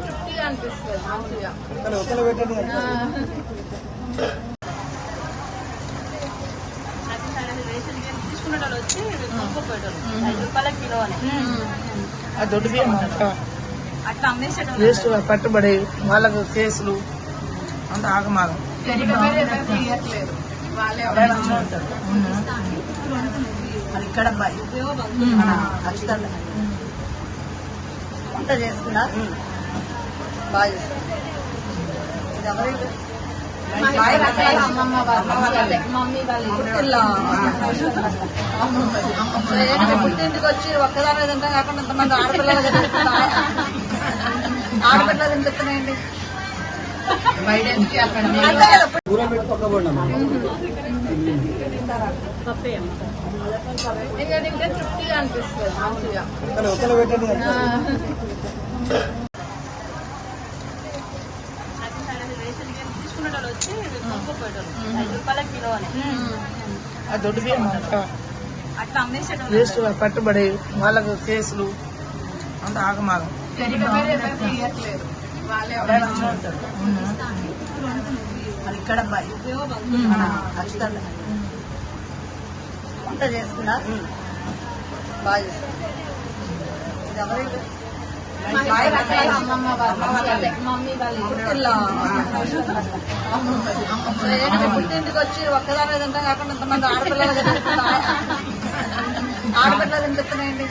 తృప్తిగా అనిపిస్తుంది మంచిగా. తీసుకునే వాళ్ళు వచ్చి కొనుక్కోపోయేటోళ్ళు 5 రూపాయల కిలో అని దొడ్డు బియ్యం అట్లా అమ్మేసేటోళ్ళు. వేస్ట్ పట్టుబడి వాళ్ళకు కేసులు అంత ఆగమాగం. ఇక్కడ ఖచ్చితంగా వంట చేస్తున్నా బాగా చేస్తున్నా. పుట్టింటికి వచ్చి ఒక్కదాని తింటాం కాకుండా ఇంతమంది ఆడపిల్లలు తింటున్నాయండి. తృప్తిగా అనిపిస్తుంది మంచిగా. తీసుకునే వాళ్ళు వచ్చి కొనుక్కోపోయేటోళ్ళు 5 రూపాయల కిలో అని దొడ్డు బియ్యం అట్లా అమ్మేసేటోళ్ళు. వేస్ట్ పట్టుబడి వాళ్ళకు కేసులు అంత ఆగమాగం. ఇక్కడ ఖచ్చితంగా వంట చేస్తున్నా బాగా చేస్తున్నా. పుట్టింటికి వచ్చి ఒక్కదాని తింటాం కాకుండా ఇంతమంది ఆడపిల్లలు తింటున్నాయండి.